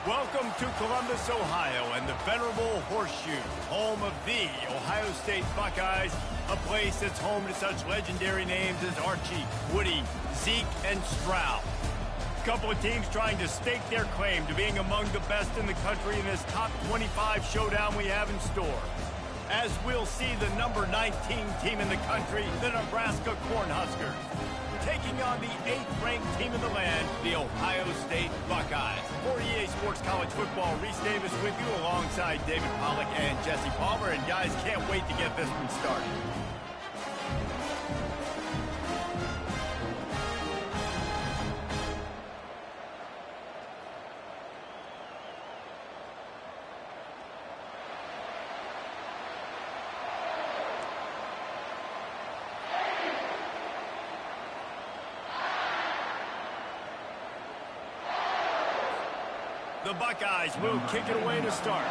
Welcome to Columbus, Ohio, and the venerable Horseshoe, home of the Ohio State Buckeyes, a place that's home to such legendary names as Archie, Woody, Zeke, and Stroud. A couple of teams trying to stake their claim to being among the best in the country in this top 25 showdown we have in store. As we'll see the number 19 team in the country, the Nebraska Cornhuskers, taking on the 8th-ranked team in the land, the Ohio State Buckeyes. For EA Sports College Football, Reese Davis with you alongside David Pollack and Jesse Palmer. And guys, can't wait to get this one started. The Buckeyes will kick it away to start.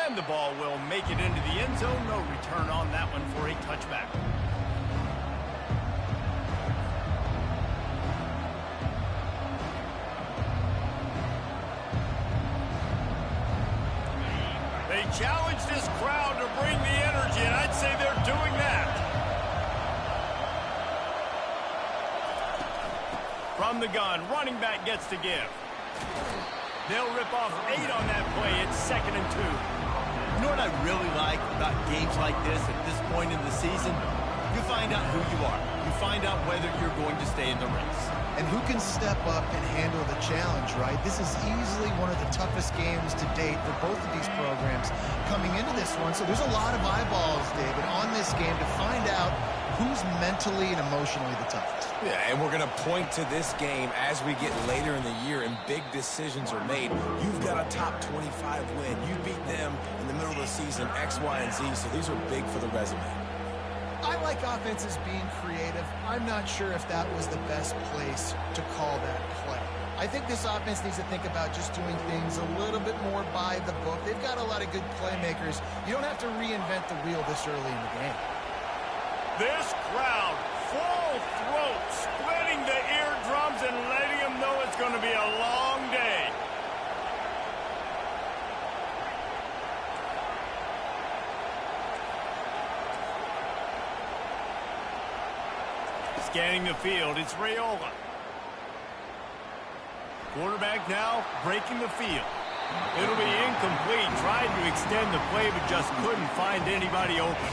And the ball will make it into the end zone. No return on that one for a touchback. They challenge this crowd to bring the energy, and I'd say they're doing that. From the gun, running back gets to give. They'll rip off 8 on that play. It's 2nd and 2. You know what I really like about games like this at this point in the season? You find out who you are. You find out whether you're going to stay in the race. And who can step up and handle the challenge, right? This is easily one of the toughest games to date for both of these programs coming into this one. So there's a lot of eyeballs, David, on this game to find out who's mentally and emotionally the toughest. Yeah, and we're going to point to this game as we get later in the year and big decisions are made. You've got a top 25 win. You beat them in the middle of the season, X, Y, and Z, so these are big for the resume. I like offenses being creative. I'm not sure if that was the best place to call that play. I think this offense needs to think about just doing things a little bit more by the book. They've got a lot of good playmakers. You don't have to reinvent the wheel this early in the game. This crowd, full throat, splitting the eardrums and letting them know it's going to be a long day. Scanning the field, it's Raiola. Quarterback now breaking the field. It'll be incomplete, trying to extend the play, but just couldn't find anybody open.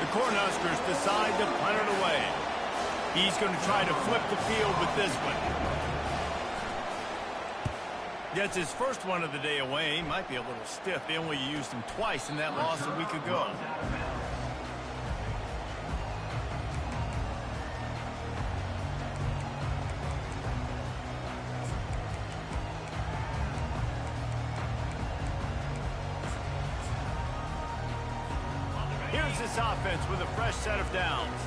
The Cornhuskers decide to punt it away. He's going to try to flip the field with this one. Gets his first one of the day away. He might be a little stiff. They only used him twice in that loss a week ago. Here's this offense with a fresh set of downs.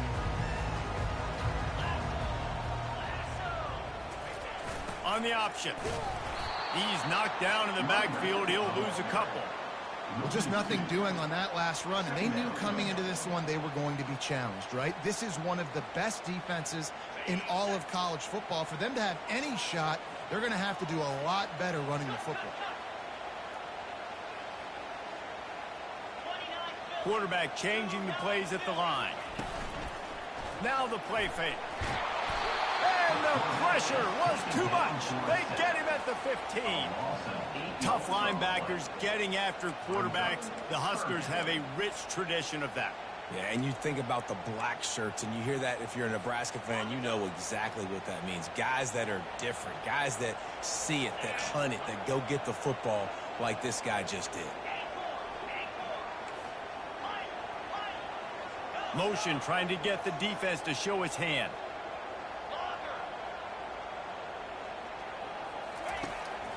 On the option. He's knocked down in the backfield. He'll lose a couple. Well, just nothing doing on that last run, and they knew coming into this one they were going to be challenged, right? This is one of the best defenses in all of college football. For them to have any shot, they're going to have to do a lot better running the football. Quarterback changing the plays at the line. Now the play fake. And the pressure was too much. They get him at the 15. Tough linebackers getting after quarterbacks. The Huskers have a rich tradition of that. Yeah, and you think about the black shirts, and you hear that if you're a Nebraska fan, you know exactly what that means. Guys that are different, guys that see it, that hunt it, that go get the football like this guy just did. Motion trying to get the defense to show his hand.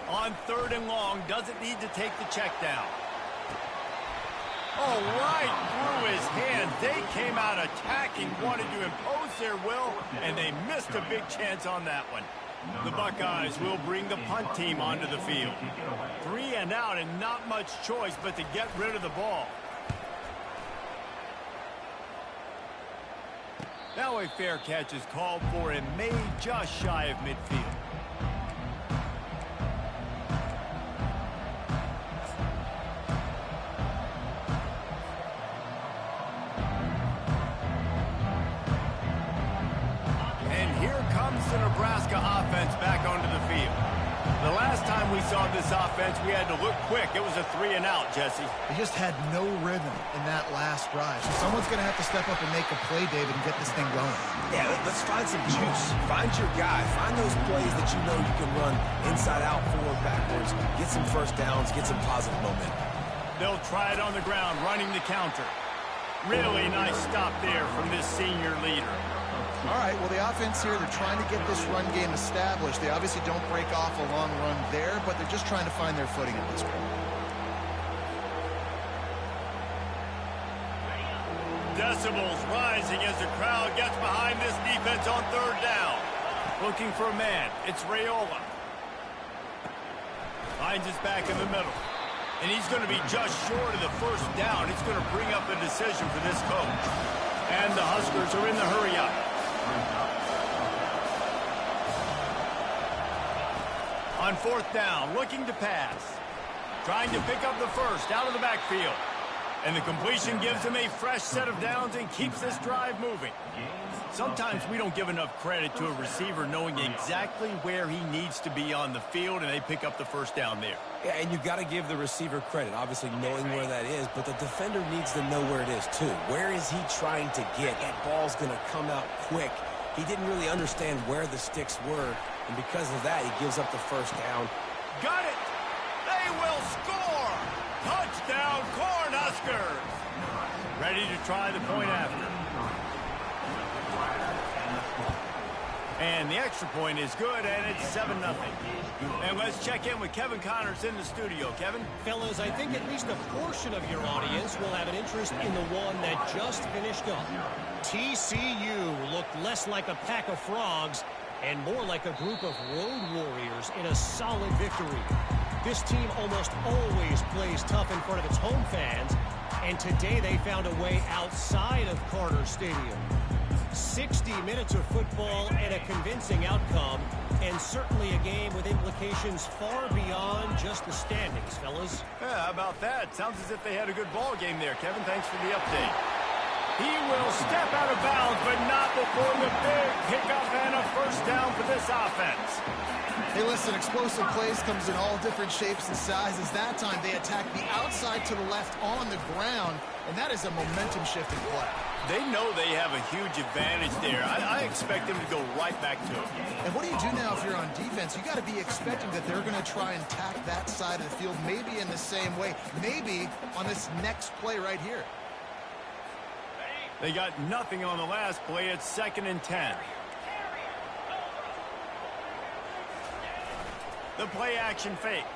On 3rd and long, doesn't need to take the check down. Oh, right through his hand. They came out attacking, wanted to impose their will, and they missed a big chance on that one. The Buckeyes will bring the punt team onto the field. 3 and out and not much choice but to get rid of the ball. Now a fair catch is called for and made just shy of midfield. And here comes the Nebraska offense back onto the field. The last time we saw this offense, we had to look quick. It was a 3-and-out, Jesse. They just had no rhythm in that last drive. So someone's going to have to step up and make a play, David, and get this thing going. Yeah, let's find some juice. Find your guy. Find those plays that you know you can run inside out, forward, backwards. Get some first downs. Get some positive momentum. They'll try it on the ground, running the counter. Really nice stop there from this senior leader. All right, well, the offense here, they're trying to get this run game established. They obviously don't break off a long run there, but they're just trying to find their footing at this point. Decibels rising as the crowd gets behind this defense on third down. Looking for a man. It's Raiola. Finds his back in the middle. And he's going to be just short of the first down. It's going to bring up a decision for this coach. And the Huskers are in the hurry-up. On fourth down, looking to pass. Trying to pick up the first out of the backfield. And the completion gives him a fresh set of downs and keeps this drive moving. Sometimes we don't give enough credit to a receiver knowing exactly where he needs to be on the field, and they pick up the first down there. Yeah, and you've got to give the receiver credit, obviously knowing where that is, but the defender needs to know where it is too. Where is he trying to get? That ball's going to come out quick. He didn't really understand where the sticks were, and because of that, he gives up the first down. Got it! They will score! Touchdown, Cornhuskers! Ready to try the point after. And the extra point is good, and it's 7-0. And let's check in with Kevin Connors in the studio. Kevin? Fellas, I think at least a portion of your audience will have an interest in the one that just finished up. TCU looked less like a pack of frogs and more like a group of road warriors in a solid victory. This team almost always plays tough in front of its home fans, and today they found a way outside of Carter Stadium. 60 minutes of football and a convincing outcome, and certainly a game with implications far beyond just the standings, fellas. Yeah, how about that? Sounds as if they had a good ball game there, Kevin. Thanks for the update. He will step out of bounds, but not before the big pickup and a first down for this offense. Hey, listen, explosive plays comes in all different shapes and sizes. That time they attack the outside to the left on the ground, and that is a momentum-shifting play. They know they have a huge advantage there. I expect them to go right back to it. And what do you do now if you're on defense? You got to be expecting that they're going to try and attack that side of the field, maybe in the same way, maybe on this next play right here. They got nothing on the last play. It's 2nd and 10. The play action fake.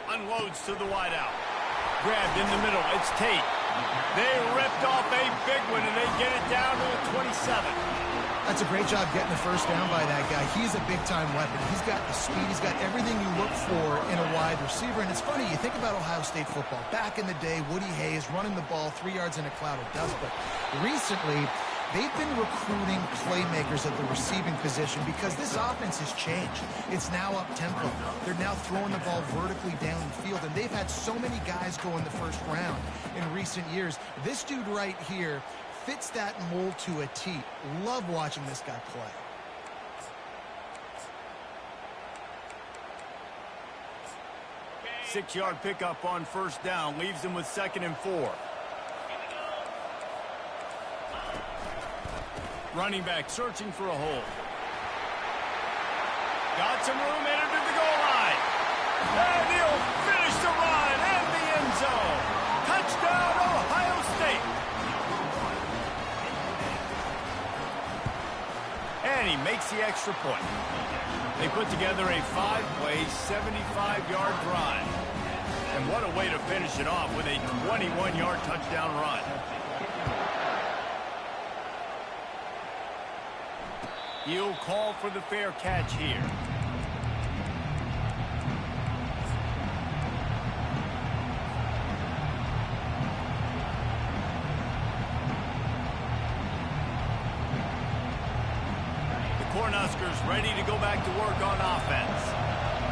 Unloads to the wideout. Grabbed in the middle. It's Tate. They ripped off a big one, and they get it down to the 27. That's a great job getting the first down by that guy. He's a big-time weapon. He's got the speed. He's got everything you look for in a wide receiver. And it's funny, you think about Ohio State football. Back in the day, Woody Hayes running the ball 3 yards in a cloud of dust. But recently, they've been recruiting playmakers at the receiving position because this offense has changed. It's now up-tempo. They're now throwing the ball vertically down the field, and they've had so many guys go in the first round in recent years. This dude right here fits that mold to a T. Love watching this guy play. Six-yard pickup on first down leaves them with 2nd and 4. Running back searching for a hole. Got some room, headed to the goal line. And he'll finish the run and the end zone. Touchdown, Ohio State. And he makes the extra point. They put together a 5-play, 75-yard drive. And what a way to finish it off with a 21-yard touchdown run. He'll call for the fair catch here. Cornhuskers ready to go back to work on offense.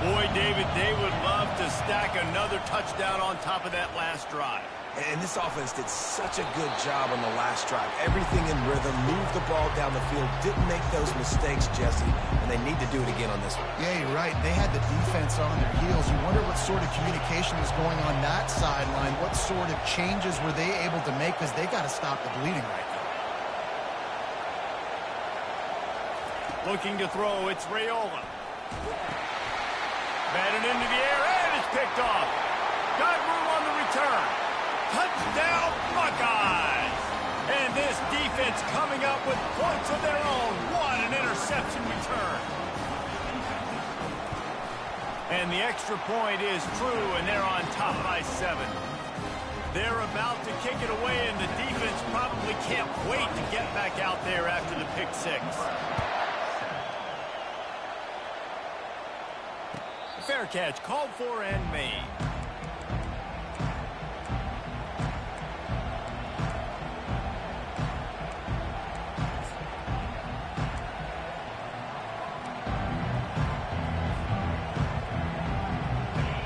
Boy, David, they would love to stack another touchdown on top of that last drive. And this offense did such a good job on the last drive. Everything in rhythm, moved the ball down the field, didn't make those mistakes, Jesse, and they need to do it again on this one. Yeah, you're right. They had the defense on their heels. You wonder what sort of communication was going on that sideline. What sort of changes were they able to make, because they got to stop the bleeding right now. Looking to throw, it's Raiola. Batted into the air, and it's picked off. Got room on the return. Touchdown, Buckeyes! And this defense coming up with points of their own. What an interception return. And the extra point is true, and they're on top by 7. They're about to kick it away, and the defense probably can't wait to get back out there after the pick 6. Fair catch, called for and made.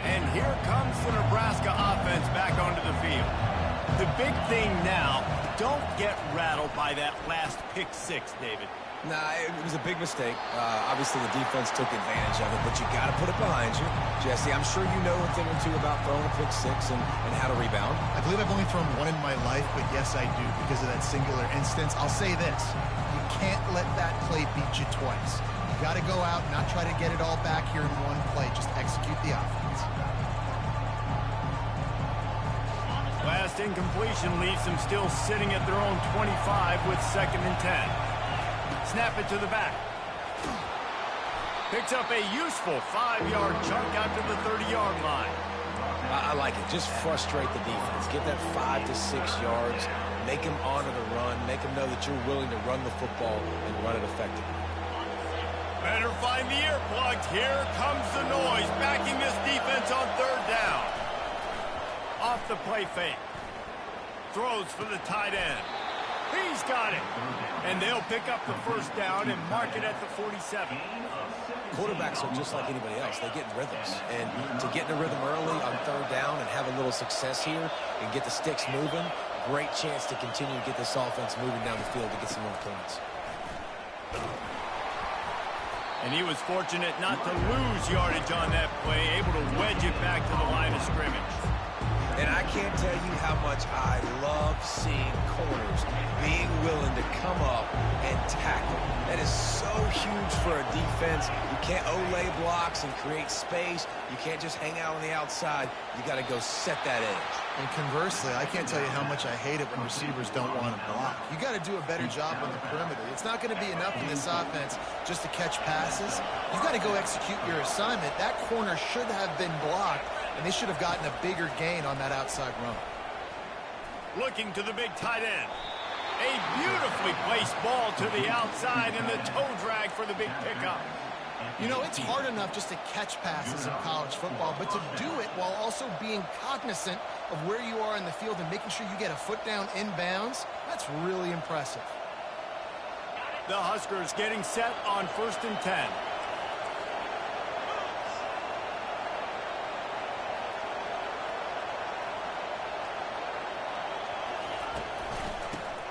And here comes the Nebraska offense back onto the field. The big thing now, don't get rattled by that last pick 6, David. Nah, it was a big mistake. Obviously, the defense took advantage of it, but you got to put it behind you. Jesse, I'm sure you know a thing or two about throwing a pick 6 and how to rebound. I believe I've only thrown one in my life, but yes, I do, because of that singular instance. I'll say this. You can't let that play beat you twice. You got to go out and not try to get it all back here in one play. Just execute the offense. Last incompletion leaves them still sitting at their own 25 with 2nd and 10. Snap it to the back. Picks up a useful 5-yard chunk out to the 30-yard line. I like it. Just frustrate the defense. Get that 5 to 6 yards. Make them honor the run. Make them know that you're willing to run the football and run it effectively. Better find the earplugs. Here comes the noise, backing this defense on 3rd down. Off the play fake. Throws for the tight end. He's got it. And they'll pick up the 1st down and mark it at the 47. Quarterbacks are just like anybody else. They get in rhythms. And to get in a rhythm early on 3rd down and have a little success here and get the sticks moving, great chance to continue to get this offense moving down the field to get some more points. And he was fortunate not to lose yardage on that play, able to wedge it back to the line of scrimmage. And I can't tell you how much I love seeing corners being willing to come up and tackle. That is so huge for a defense. You can't olay blocks and create space. You can't just hang out on the outside. You got to go set that edge. And conversely, I can't tell you how much I hate it when receivers don't want to block. You got to do a better job on the perimeter. It's not going to be enough in this offense just to catch passes. You got to go execute your assignment. That corner should have been blocked, and they should have gotten a bigger gain on that outside run. Looking to the big tight end. A beautifully placed ball to the outside, and the toe drag for the big pickup. You know, it's hard enough just to catch passes in college football, but to do it while also being cognizant of where you are in the field and making sure you get a foot down inbounds, that's really impressive. The Huskers getting set on 1st and 10.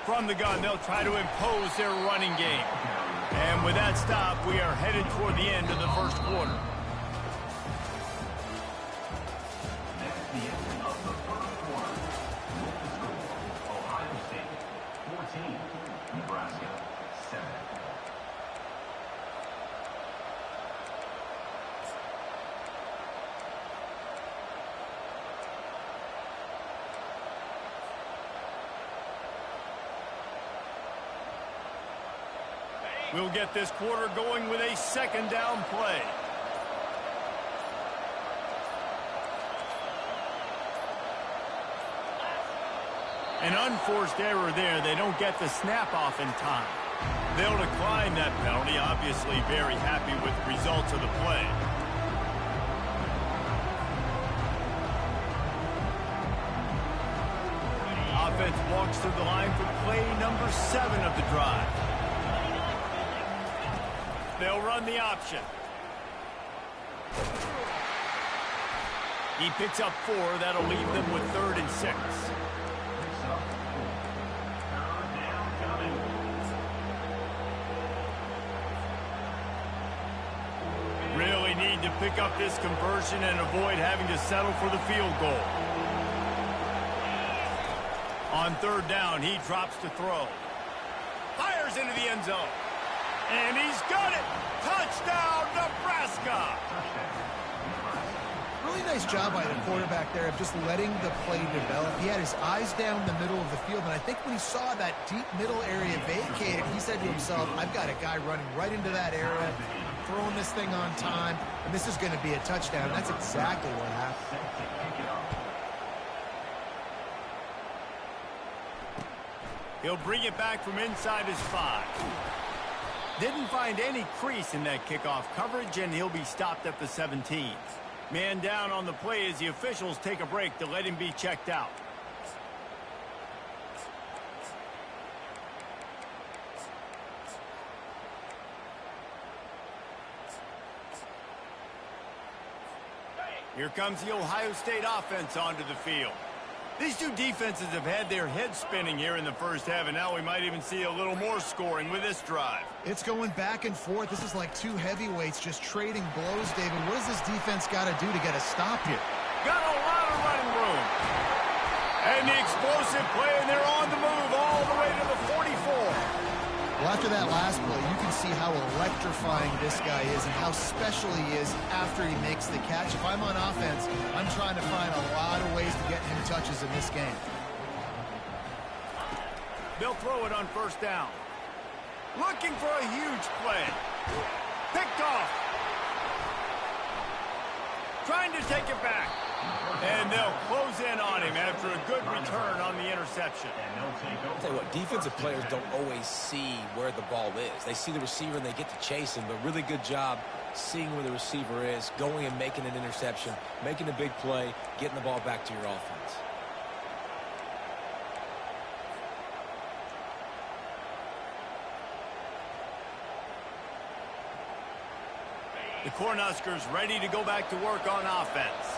From the gun, they'll try to impose their running game. And with that stop, we are headed toward the end of the 1st quarter. Ohio State 14, Nebraska 7. We'll get this quarter going with a 2nd down play. An unforced error there. They don't get the snap off in time. They'll decline that penalty. Obviously very happy with the results of the play. Offense walks through the line for play number 7 of the drive. They'll run the option. He picks up 4. That'll leave them with 3rd and 6. Really need to pick up this conversion and avoid having to settle for the field goal. On 3rd down, he drops to throw. Fires into the end zone. And he's got it. Touchdown, Nebraska. Really nice job by the quarterback there of just letting the play develop. He had his eyes down the middle of the field, and I think when he saw that deep middle area vacated, he said to himself, I've got a guy running right into that area, throwing this thing on time, and this is going to be a touchdown. And that's exactly what happened. He'll bring it back from inside his 5. Didn't find any crease in that kickoff coverage, and he'll be stopped at the 17. Man down on the play as the officials take a break to let him be checked out. Here comes the Ohio State offense onto the field. These two defenses have had their heads spinning here in the first half, and now we might even see a little more scoring with this drive. It's going back and forth. This is like two heavyweights just trading blows, David. What does this defense got to do to get a stop here? Got a lot of running room. And the explosive play, and they're on the move all the way to the 44. Well, after that last play, you can see how electrifying this guy is and how special he is after he makes the catch. If I'm on offense, I'm trying to find a lot of ways to get him touches in this game. They'll throw it on 1st down. Looking for a huge play. Picked off. Trying to take it back. And they'll close in on him after a good return on the interception. I'll tell you what, defensive players don't always see where the ball is. They see the receiver and they get to chase him, but really good job seeing where the receiver is, going and making an interception, making a big play, getting the ball back to your offense. The Cornhuskers ready to go back to work on offense.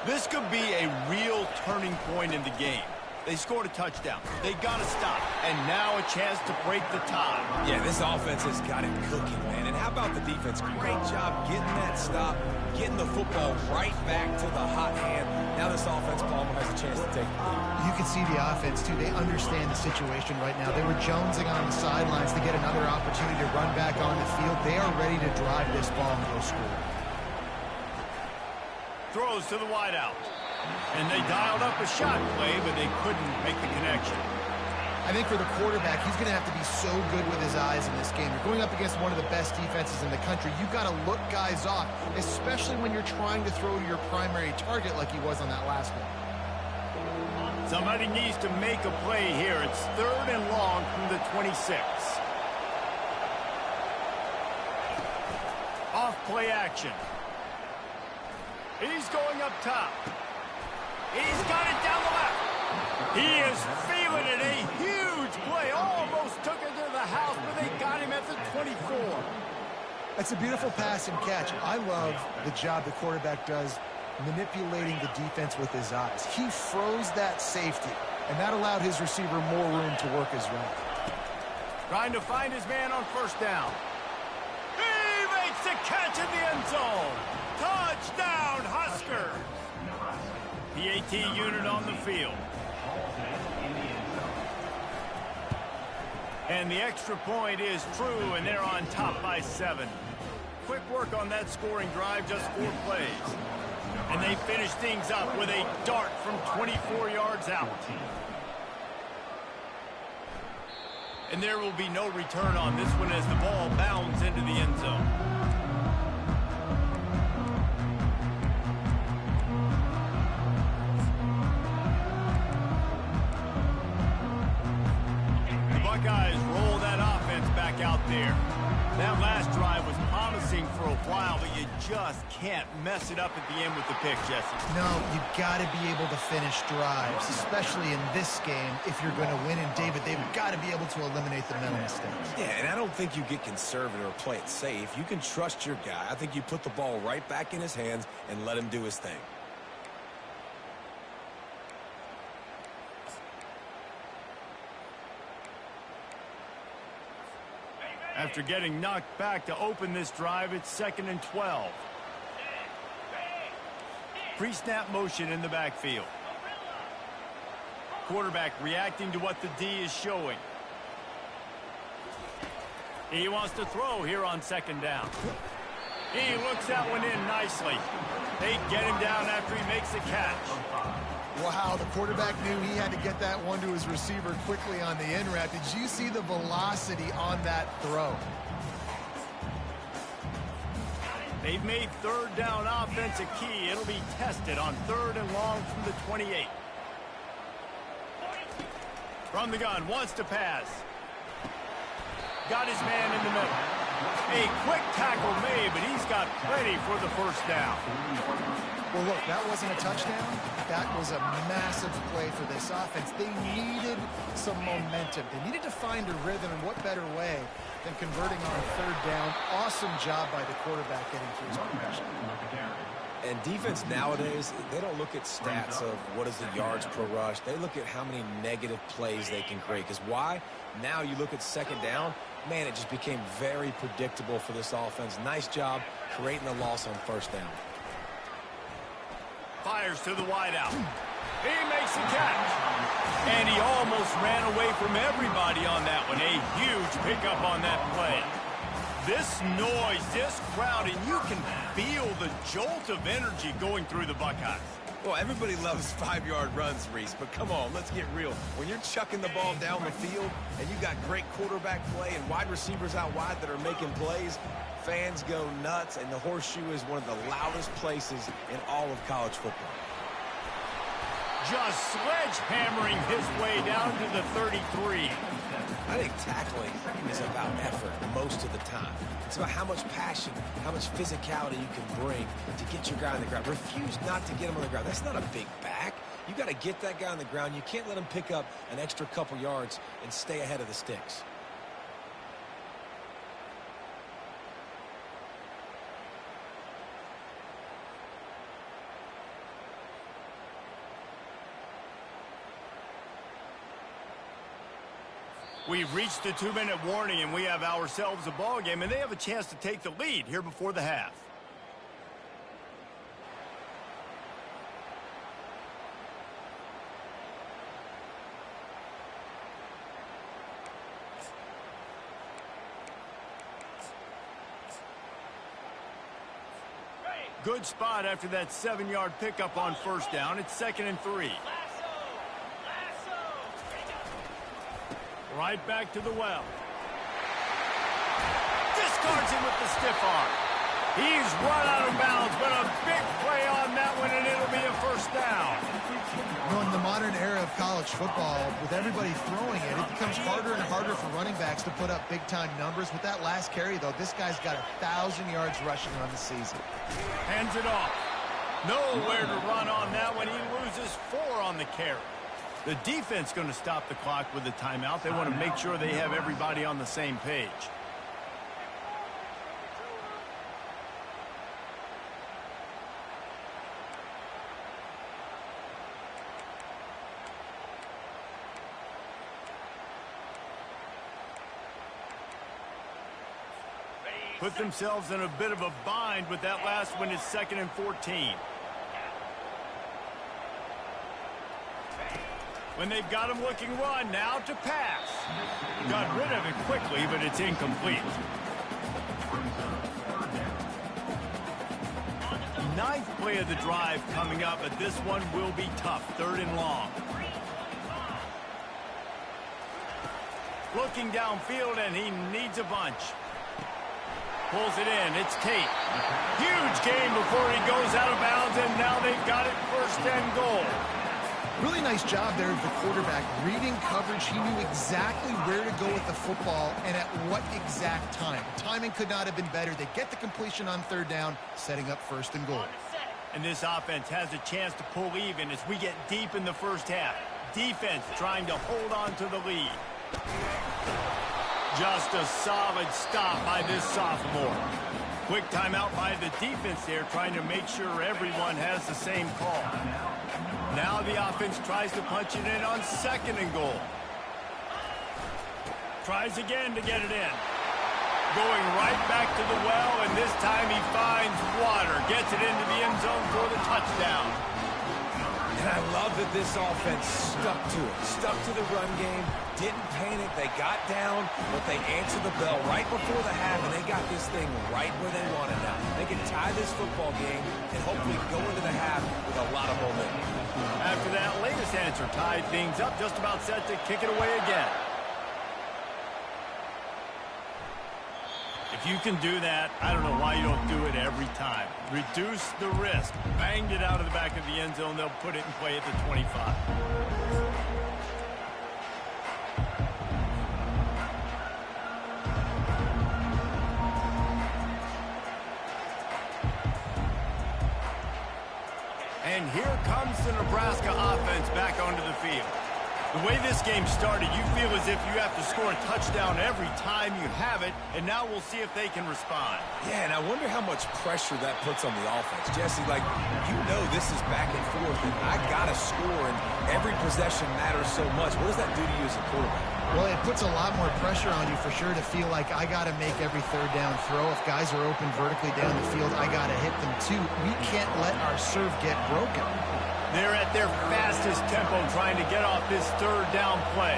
This could be a real turning point in the game. They scored a touchdown. They got to stop. And now a chance to break the tie. Yeah, this offense has got it cooking, man. And how about the defense? Great job getting that stop, getting the football right back to the hot hand. Now this offense, Palmer, has a chance to take the lead. You can see the offense, too. They understand the situation right now. They were jonesing on the sidelines to get another opportunity to run back on the field. They are ready to drive this ball and go score. Throws to the wideout. And they dialed up a shot play, but they couldn't make the connection. I think for the quarterback, he's going to have to be so good with his eyes in this game. You're going up against one of the best defenses in the country. You've got to look guys off, especially when you're trying to throw to your primary target like he was on that last one. Somebody needs to make a play here. It's 3rd and long from the 26. Off play action. He's going up top. He's got it down the left. He is feeling it. A huge play. Almost took it to the house, but they got him at the 24. That's a beautiful pass and catch. I love the job the quarterback does manipulating the defense with his eyes. He froze that safety, and that allowed his receiver more room to work his route. Trying to find his man on 1st down. He makes the catch in the end zone. Touchdown, Husker. PAT unit on the field. And the extra point is true, and they're on top by 7. Quick work on that scoring drive, just 4 plays. And they finish things up with a dart from 24 yards out. And there will be no return on this one as the ball bounds into the end zone. The Buckeyes roll that offense back out there. That last drive was promising for a while, but you just can't mess it up at the end with the pick, Jesse. No, you've got to be able to finish drives, especially in this game. If you're going to win, and David, they've got to be able to eliminate the mental mistakes. Yeah, and I don't think you get conservative or play it safe. You can trust your guy. I think you put the ball right back in his hands and let him do his thing. After getting knocked back to open this drive, it's 2nd and 12. Pre-snap motion in the backfield. Quarterback reacting to what the D is showing. He wants to throw here on 2nd down. He looks that one in nicely. They get him down after he makes the catch. Wow, the quarterback knew he had to get that one to his receiver quickly on the in route. Did you see the velocity on that throw? They've made 3rd down offense a key. It'll be tested on 3rd and long from the 28. From the gun, wants to pass. Got his man in the middle. A quick tackle made, but he's got plenty for the 1st down. Well, look, that wasn't a touchdown. That was a massive play for this offense. They needed some momentum. They needed to find a rhythm, and what better way than converting on 3rd down. Awesome job by the quarterback getting through his progression. And defense nowadays, they don't look at stats of what is the yards per rush. They look at how many negative plays they can create. Because why? Now you look at 2nd down, man, it just became very predictable for this offense. Nice job creating the loss on 1st down. Fires to the wideout. He makes the catch. And he almost ran away from everybody on that one. A huge pickup on that play. This noise, this crowd, and you can feel the jolt of energy going through the Buckeyes. Well, everybody loves 5-yard runs, Reese, but come on, let's get real. When you're chucking the ball down the field and you got great quarterback play and wide receivers out wide that are making plays, fans go nuts, and the Horseshoe is one of the loudest places in all of college football. Just sledgehammering his way down to the 33. I think tackling is about effort most of the time. It's about how much passion, how much physicality you can bring to get your guy on the ground. Refuse not to get him on the ground. That's not a big back. You got to get that guy on the ground. You can't let him pick up an extra couple yards and stay ahead of the sticks. We've reached the 2-minute warning, and we have ourselves a ball game, and they have a chance to take the lead here before the half. Good spot after that 7-yard pickup on 1st down. It's 2nd and 3. Right back to the well. Discards him with the stiff arm. He's run out of bounds, but a big play on that one, and it'll be a 1st down. You know, in the modern era of college football, with everybody throwing it, it becomes harder and harder for running backs to put up big-time numbers. With that last carry, though, this guy's got 1,000 yards rushing on the season. Hands it off. Nowhere to run on that one. He loses 4 on the carry. The defense going to stop the clock with a timeout. They want to make sure they have everybody on the same page. Put themselves in a bit of a bind with that last one. Is 2nd and 14. When they've got him looking run, now to pass. Got rid of it quickly, but it's incomplete. 9th play of the drive coming up, but this one will be tough. 3rd and long. Looking downfield, and he needs a bunch. Pulls it in. It's Tate. Huge game before he goes out of bounds, and now they've got it 1st and goal. Really nice job there of the quarterback. Reading coverage, he knew exactly where to go with the football and at what exact time. Timing could not have been better. They get the completion on third down, setting up first and goal. And this offense has a chance to pull even as we get deep in the first half. Defense trying to hold on to the lead. Just a solid stop by this sophomore. Quick timeout by the defense there, trying to make sure everyone has the same call. Now the offense tries to punch it in on second and goal. Tries again to get it in. Going right back to the well, and this time he finds water. Gets it into the end zone for the touchdown. And I love that this offense stuck to it. Stuck to the run game. Didn't panic. They got down, but they answered the bell right before the half, and they got this thing right where they wanted now. They can tie this football game and hopefully go into the half with a lot of momentum. After that latest answer tied things up, just about set to kick it away again. If you can do that, I don't know why you don't do it every time. Reduce the risk. Banged it out of the back of the end zone. They'll put it in play at the 25. And here comes the Nebraska offense back onto the field. The way this game started, you feel as if you have to score a touchdown every time you have it, and now we'll see if they can respond. Yeah, and I wonder how much pressure that puts on the offense. Jesse, like, you know this is back and forth, and I got to score, and every possession matters so much. What does that do to you as a quarterback? Well, it puts a lot more pressure on you for sure to feel like I got to make every third down throw. If guys are open vertically down the field, I got to hit them too. We can't let our serve get broken. They're at their fastest tempo trying to get off this third down play.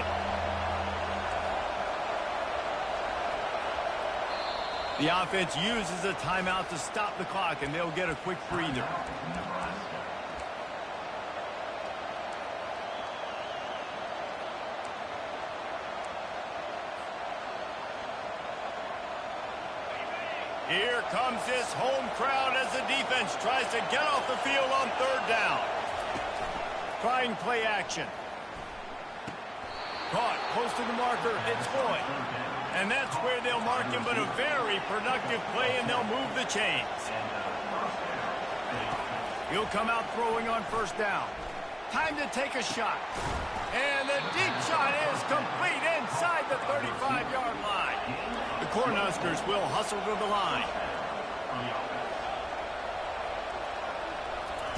The offense uses a timeout to stop the clock, and they'll get a quick breather. Here comes this home crowd as the defense tries to get off the field on third down. Trying play action. Caught, close to the marker, it's Floyd. And that's where they'll mark him, but a very productive play, and they'll move the chains. He'll come out throwing on first down. Time to take a shot. And the deep shot is complete inside the 35-yard line. The Cornhuskers will hustle to the line.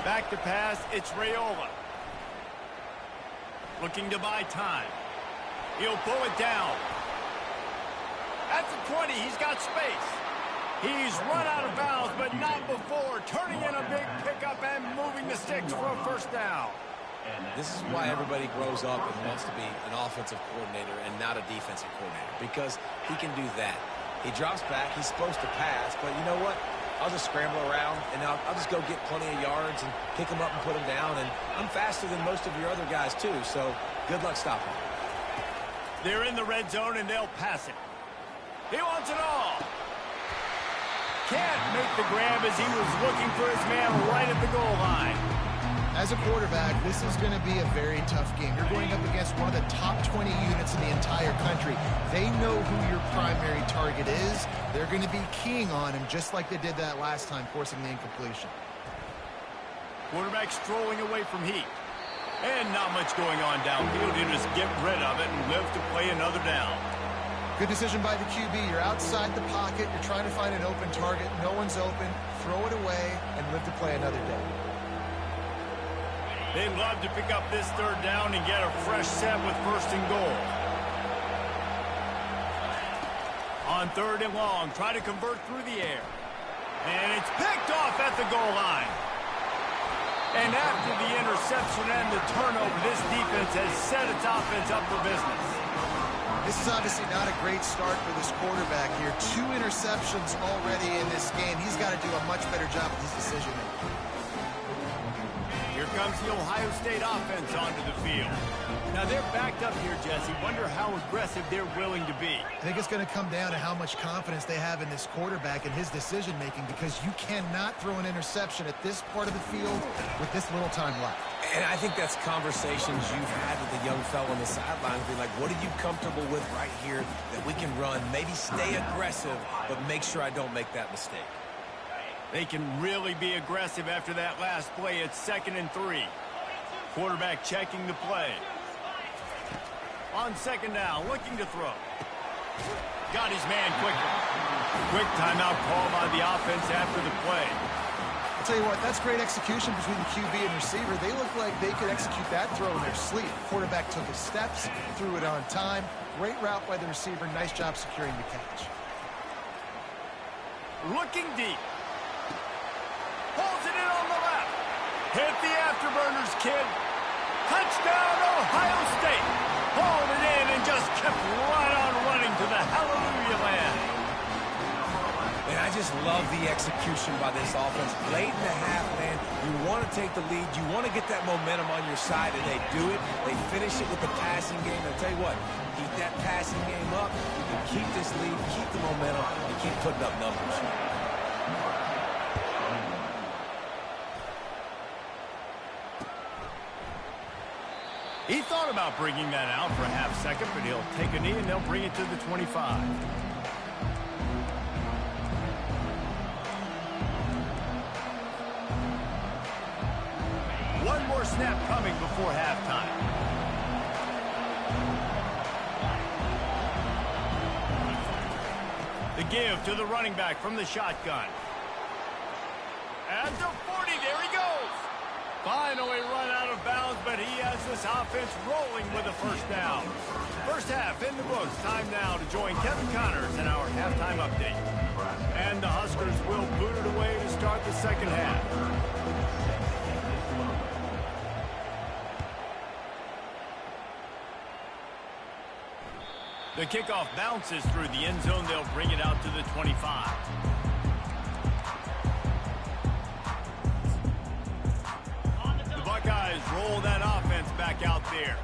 Back to pass, it's Raiola. Looking to buy time. He'll pull it down. At the 20, he's got space. He's run out of bounds, but not before turning in a big pickup and moving the sticks for a first down. This is why everybody grows up and wants to be an offensive coordinator and not a defensive coordinator, because he can do that. He drops back. He's supposed to pass, but you know what? I'll just scramble around, and I'll just go get plenty of yards and pick them up and put them down, and I'm faster than most of your other guys, too, so good luck stopping. They're in the red zone, and they'll pass it. He wants it all. Can't make the grab as he was looking for his man right at the goal line. As a quarterback, this is going to be a very tough game. You're going up against one of the top 20 units in the entire country. They know who your primary target is. They're going to be keying on him just like they did that last time, forcing the incompletion. Quarterback strolling away from heat. And not much going on downfield. He'll just get rid of it and live to play another down. Good decision by the QB. You're outside the pocket. You're trying to find an open target. No one's open. Throw it away and live to play another day. They'd love to pick up this third down and get a fresh set with first and goal. On third and long, try to convert through the air. And it's picked off at the goal line. And after the interception and the turnover, this defense has set its offense up for business. This is obviously not a great start for this quarterback here. 2 interceptions already in this game. He's got to do a much better job with his decision-making. Here comes the Ohio State offense onto the field. Now they're backed up here, Jesse. Wonder how aggressive they're willing to be. I think it's going to come down to how much confidence they have in this quarterback and his decision-making, because you cannot throw an interception at this part of the field with this little time left. And I think that's conversations you've had with the young fella on the sidelines. Be like, what are you comfortable with right here that we can run? Maybe stay aggressive, but make sure I don't make that mistake. They can really be aggressive after that last play. It's 2nd and 3. Quarterback checking the play. On 2nd down, looking to throw. Got his man quickly. Quick timeout call by the offense after the play. I'll tell you what, that's great execution between the QB and receiver. They look like they could execute that throw in their sleep. Quarterback took his steps, threw it on time. Great route by the receiver. Nice job securing the catch. Looking deep. Pulls it in on the left. Hit the afterburners, kid. Touchdown, Ohio State. Pulled it in and just kept right on running to the hallelujah land. And I just love the execution by this offense. Late in the half, man, you want to take the lead. You want to get that momentum on your side, and they do it. They finish it with the passing game. I'll tell you what, keep that passing game up. You can keep this lead, keep the momentum, and keep putting up numbers. He thought about bringing that out for a half second, but he'll take a knee and they'll bring it to the 25. One more snap coming before halftime. The give to the running back from the shotgun. At the 40, there he goes. Finally run out of bounds, but he has this offense rolling with a first down. First half in the books. Time now to join Kevin Connors in our halftime update. And the Huskers will boot it away to start the second half. The kickoff bounces through the end zone. They'll bring it out to the 25. Buckeyes roll that offense back out there.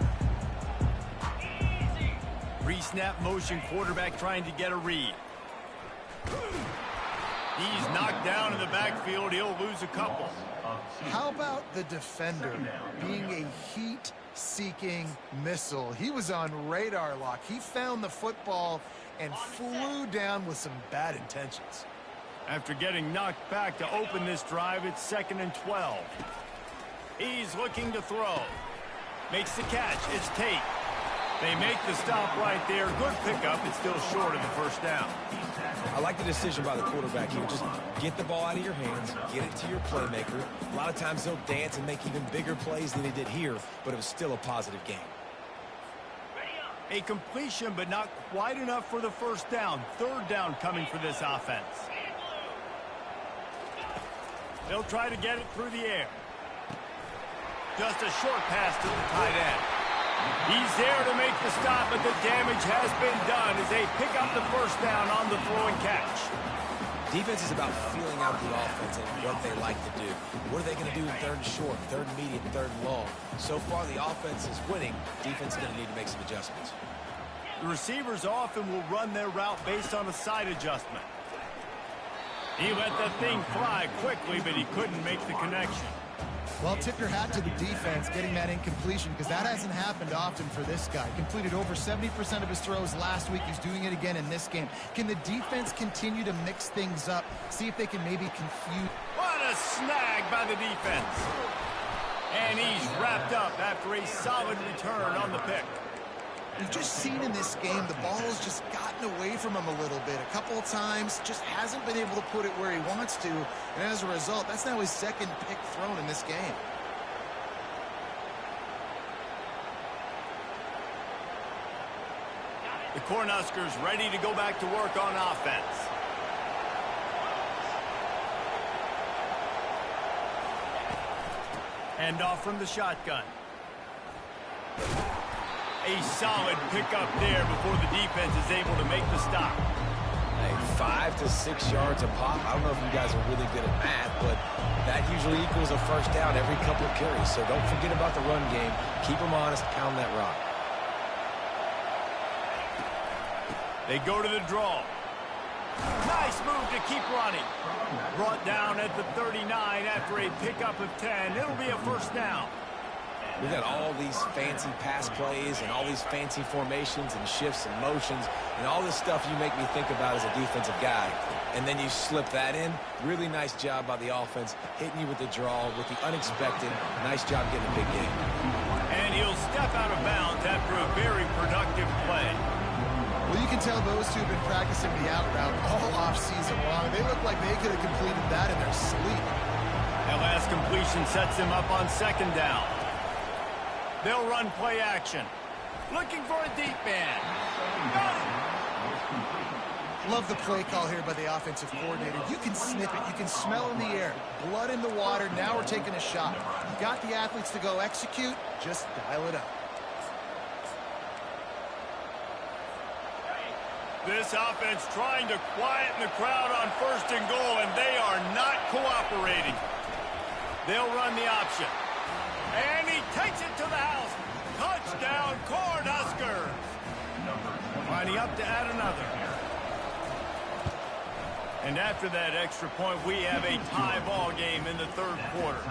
Pre-snap motion, quarterback trying to get a read. He's knocked down in the backfield. He'll lose a couple. How about the defender being a heat-seeking missile? He was on radar lock. He found the football and flew down with some bad intentions. After getting knocked back to open this drive, it's 2nd and 12. He's looking to throw. Makes the catch. It's Tate. They make the stop right there. Good pickup. It's still short of the first down. I like the decision by the quarterback here. Just get the ball out of your hands, get it to your playmaker. A lot of times they'll dance and make even bigger plays than they did here, but it was still a positive game. A completion, but not quite enough for the first down. 3rd down coming for this offense. They'll try to get it through the air. Just a short pass to the tight end. He's there to make the stop, but the damage has been done as they pick up the first down on the throw and catch. Defense is about feeling out the offense and what they like to do. What are they going to do in 3rd and short, 3rd and medium, 3rd and long? So far, the offense is winning. Defense is going to need to make some adjustments. The receivers often will run their route based on a side adjustment. He let that thing fly quickly, but he couldn't make the connection. Well, tip your hat to the defense getting that incompletion, because that hasn't happened often for this guy. Completed over 70% of his throws last week. He's doing it again in this game. Can the defense continue to mix things up? See if they can maybe confuse. What a snag by the defense. And he's wrapped up after a solid return on the pick. We've just seen in this game the ball has just gotten away from him a little bit. A couple of times, just hasn't been able to put it where he wants to. And as a result, that's now his 2nd pick thrown in this game. The Cornhuskers ready to go back to work on offense. Hand off from the shotgun. A solid pickup there before the defense is able to make the stop. Hey, 5 to 6 yards a pop. I don't know if you guys are really good at math, but that usually equals a first down every couple of carries. So don't forget about the run game. Keep them honest, pound that rock. They go to the draw. Nice move to keep running. Brought down at the 39 after a pickup of 10. It'll be a first down. We got all these fancy pass plays and all these fancy formations and shifts and motions and all this stuff you make me think about as a defensive guy. And then you slip that in. Really nice job by the offense, hitting you with the draw, with the unexpected. Nice job getting a big game. And he'll step out of bounds after a very productive play. Well, you can tell those two have been practicing the out route all off-season long. They look like they could have completed that in their sleep. That last completion sets them up on second down. They'll run play action. Looking for a deep man. Got it. Love the play call here by the offensive coordinator. You can sniff it. You can smell in the air. Blood in the water. Now we're taking a shot. You got the athletes to go execute. Just dial it up. This offense trying to quieten the crowd on first and goal, and they are not cooperating. They'll run the option. And he takes it to the house. Touchdown, Cornhuskers. Lining up to add another. And after that extra point, we have a tie ball game in the third quarter.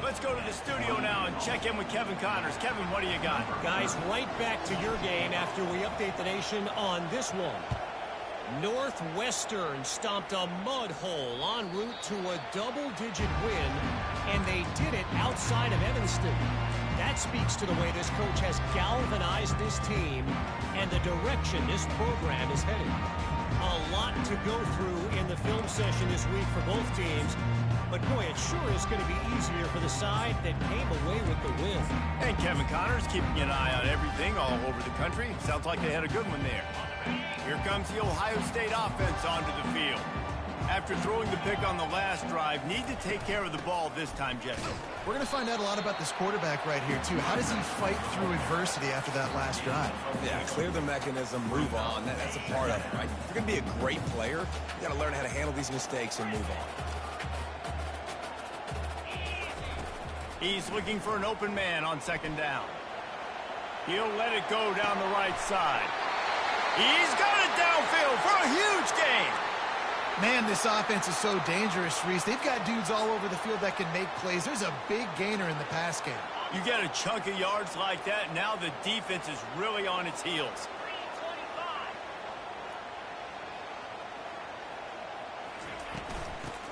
Let's go to the studio now and check in with Kevin Connors. Kevin, what do you got? Guys, right back to your game after we update the nation on this one. Northwestern stomped a mud hole en route to a double-digit win, and they did it outside of Evanston. That speaks to the way this coach has galvanized this team and the direction this program is headed. A lot to go through in the film session this week for both teams, but boy, it sure is going to be easier for the side that came away with the win. And Kevin Connors keeping an eye on everything all over the country. Sounds like they had a good one there. Here comes the Ohio State offense onto the field. After throwing the pick on the last drive, need to take care of the ball this time, Jesse. We're going to find out a lot about this quarterback right here, too. How does he fight through adversity after that last drive? Yeah, clear the mechanism, move on. That's a part of it, right? If you're going to be a great player, you got to learn how to handle these mistakes and move on. He's looking for an open man on second down. He'll let it go down the right side. He's got it downfield for a huge gain. Man, this offense is so dangerous, Reese. They've got dudes all over the field that can make plays. There's a big gainer in the pass game. You get a chunk of yards like that, now the defense is really on its heels.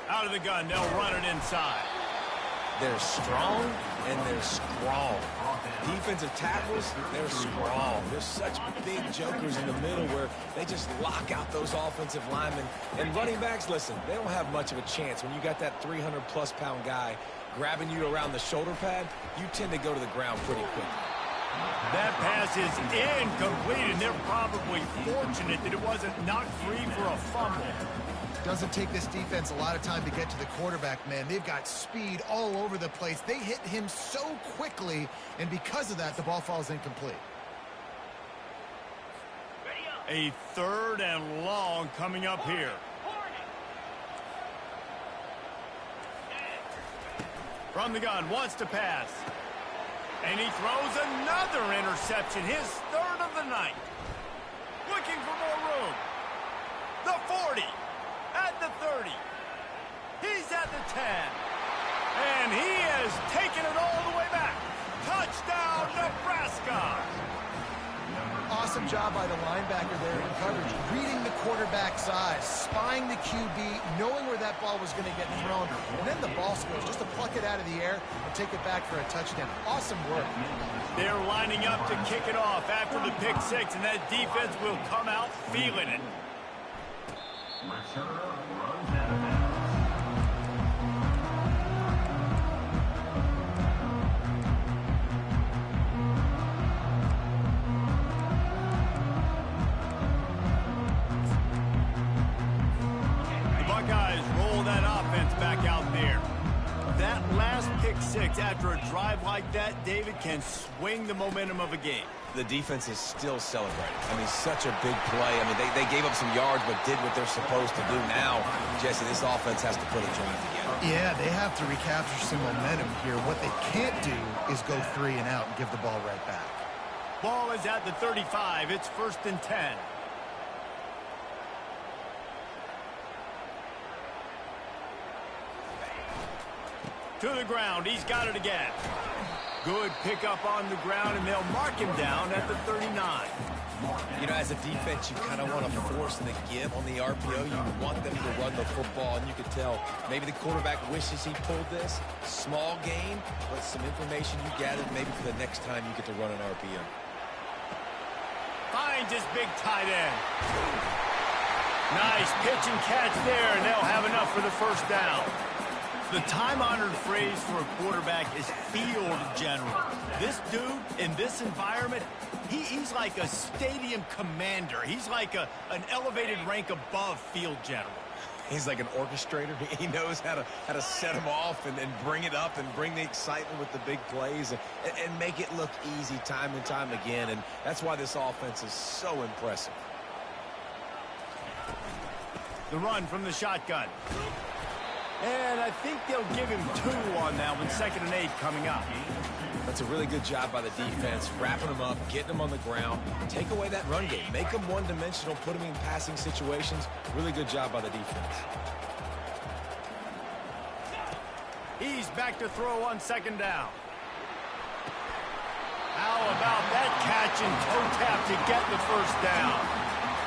Out of the gun, they'll run it inside. They're strong and they're strong. Defensive tackles, they're strong. They're such big jokers in the middle where they just lock out those offensive linemen. And running backs, listen, they don't have much of a chance. When you got that 300-plus pound guy grabbing you around the shoulder pad, you tend to go to the ground pretty quickly. That pass is incomplete, and they're probably fortunate that it wasn't knocked free for a fumble. Doesn't take this defense a lot of time to get to the quarterback, man. They've got speed all over the place. They hit him so quickly, and because of that, the ball falls incomplete. A third and long coming up here. From the gun, wants to pass. And he throws another interception, his third of the night. Looking for more room. The 40. At the 30. He's at the 10. And he has taken it all the way back. Touchdown, Nebraska. Awesome job by the linebacker there in coverage, reading the quarterback's eyes, spying the QB, knowing where that ball was going to get thrown, and then the ball skills just to pluck it out of the air and take it back for a touchdown. Awesome work. They're lining up to kick it off after the pick six, and that defense will come out feeling it. Returner runs out of bounds. The Buckeyes roll that offense back out there. That last pick six after a drive like that, David, can swing the momentum of a game. The defense is still celebrating. I mean, such a big play. I mean, they gave up some yards but did what they're supposed to do. Now, Jesse, this offense has to put a drive together. Yeah, they have to recapture some momentum here. What they can't do is go 3 and out and give the ball right back. Ball is at the 35. It's 1st and 10. To the ground. He's got it again. Good pickup on the ground, and they'll mark him down at the 39. You know, as a defense, you kind of want to force the give on the RPO. You want them to run the football, and you can tell maybe the quarterback wishes he pulled this. Small gain, but some information you gathered maybe for the next time you get to run an RPO. Finds his big tight end. Nice pitch and catch there, and they'll have enough for the 1st down. The time-honored phrase for a quarterback is field general. This dude, in this environment, he's like a stadium commander. He's like an elevated rank above field general. He's like an orchestrator. He knows how to set them off and bring it up and bring the excitement with the big plays and make it look easy time and time again. And that's why this offense is so impressive. The run from the shotgun. And I think they'll give him 2 on that one. 2nd and 8 coming up. That's a really good job by the defense, wrapping them up, getting them on the ground. Take away that run game. Make them one-dimensional, put them in passing situations. Really good job by the defense. He's back to throw on 2nd down. How about that catch and toe tap to get the 1st down?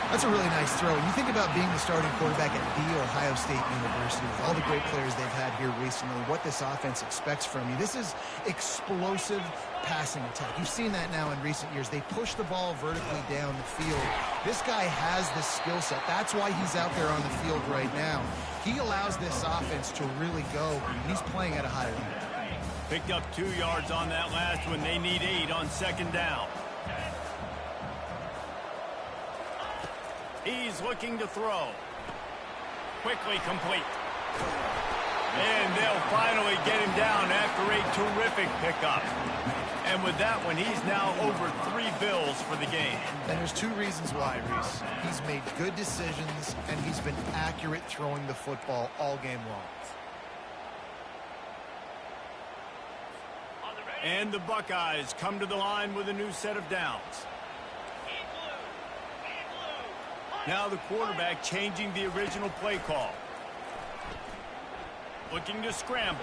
That's a really nice throw. You think about being the starting quarterback at The Ohio State University with all the great players they've had here recently, what this offense expects from you. This is explosive passing attack. You've seen that now in recent years. They push the ball vertically down the field. This guy has this skill set. That's why he's out there on the field right now. He allows this offense to really go, and he's playing at a high level. Picked up 2 yards on that last one. They need 8 on 2nd down. He's looking to throw. Quickly complete. And they'll finally get him down after a terrific pickup. And with that one, he's now over 3 bills for the game. And there's 2 reasons why, Reese. He's made good decisions, and he's been accurate throwing the football all game long. And the Buckeyes come to the line with a new set of downs. Now the quarterback changing the original play call. Looking to scramble.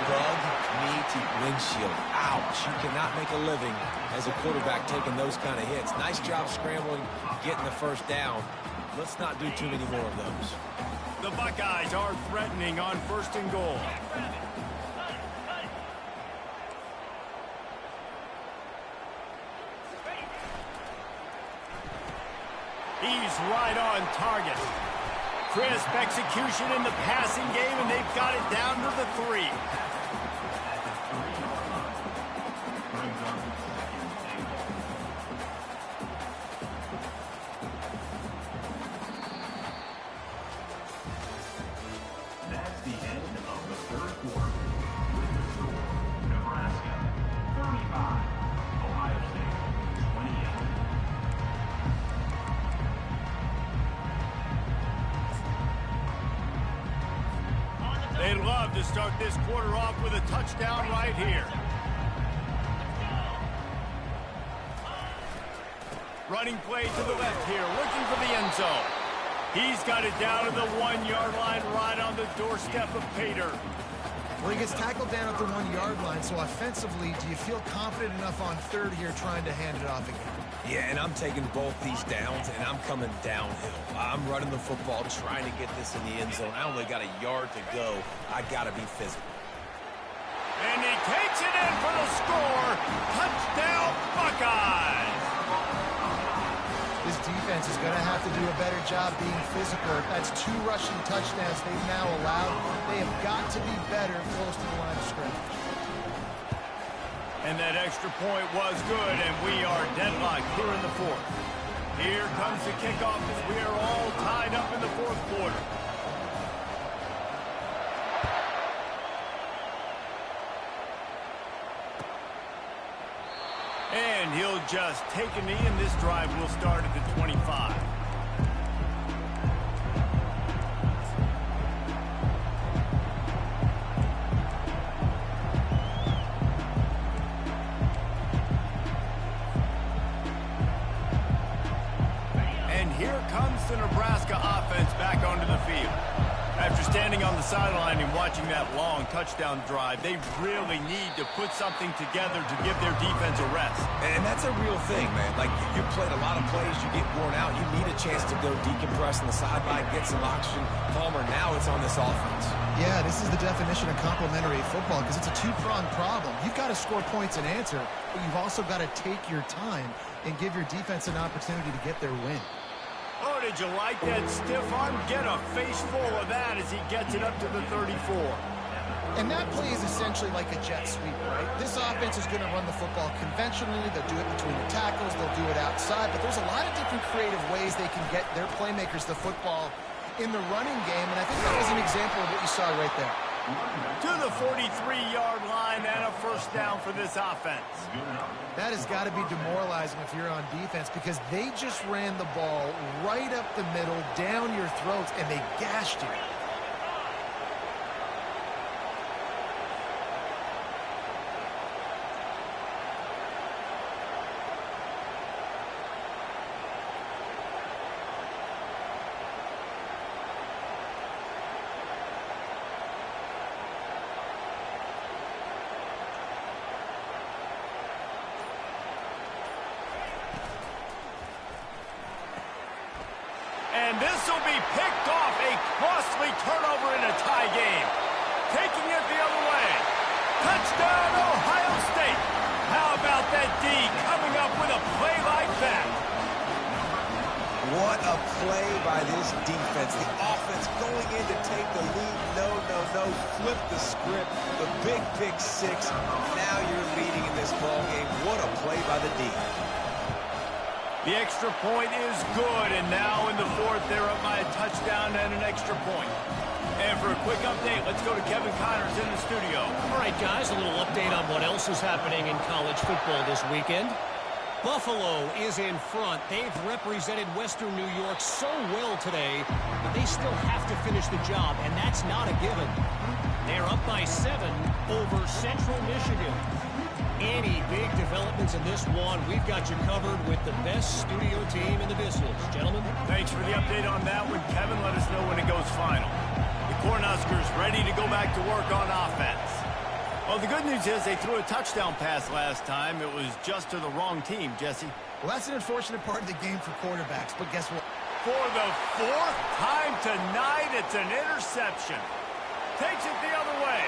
Bug knee to windshield. Ouch. You cannot make a living as a quarterback taking those kind of hits. Nice job scrambling, getting the 1st down. Let's not do too many more of those. The Buckeyes are threatening on 1st and goal. He's right on target. Crisp execution in the passing game, and they've got it down to the 3. That's the end of the 3rd quarter. With the score, Nebraska 35, Ohio State 28. They'd love to start this quarter off with a touchdown right here. Running play to the left here, looking for the end zone. He's got it down to the 1-yard line, right on the doorstep of Pater. Well, he gets tackled down at the 1-yard line, so offensively, do you feel confident enough on 3rd here trying to hand it off again? Yeah, and I'm taking both these downs, and I'm coming downhill. I'm running the football, trying to get this in the end zone. I only got a yard to go. I got to be physical. And he takes it in for the score. Touchdown, Buckeyes! This defense is going to have to do a better job being physical. That's 2 rushing touchdowns they've now allowed. They have got to be better close to the line of scrimmage. And that extra point was good, and we are deadlocked here in the 4th. Here comes the kickoff as we are all tied up in the 4th quarter. And he'll just take a knee, and this drive will start at the 25. And here comes the Nebraska offense back onto the field. After standing on the sideline and watching that long touchdown drive, they really need to put something together to give their defense a rest. And that's a real thing, man. Like, you played a lot of plays, you get worn out, you need a chance to go decompress on the sideline, get some oxygen. Palmer, now it's on this offense. Yeah, this is the definition of complementary football because it's a two-pronged problem. You've got to score points and answer, but you've also got to take your time and give your defense an opportunity to get their win. Oh, did you like that stiff arm? Get a face full of that as he gets it up to the 34. And that play is essentially like a jet sweep, right? This offense is going to run the football conventionally. They'll do it between the tackles. They'll do it outside. But there's a lot of different creative ways they can get their playmakers the football in the running game. And I think that was an example of what you saw right there. To the 43-yard line and a first down for this offense. That has got to be demoralizing if you're on defense because they just ran the ball right up the middle, down your throats, and they gashed you. And this will be picked off, a costly turnover in a tie game. Taking it the other way. Touchdown, Ohio State. How about that D coming up with a play like that? What a play by this defense. The offense going in to take the lead. No. Flip the script. The big pick six. Now you're leading in this ball game. What a play by the D. The extra point is good, and now in the fourth, they're up by a touchdown and an extra point. And for a quick update, let's go to Kevin Connors in the studio. All right, guys, a little update on what else is happening in college football this weekend. Buffalo is in front. They've represented Western New York so well today, but they still have to finish the job, and that's not a given. They're up by 7 over Central Michigan. Any big developments in this one, we've got you covered with the best studio team in the business. Gentlemen. Thanks for the update on that one, Kevin. Let us know when it goes final. The Cornhuskers ready to go back to work on offense. Well, the good news is they threw a touchdown pass last time. It was just to the wrong team, Jesse. Well, that's an unfortunate part of the game for quarterbacks, but guess what? For the fourth time tonight, it's an interception. Takes it the other way.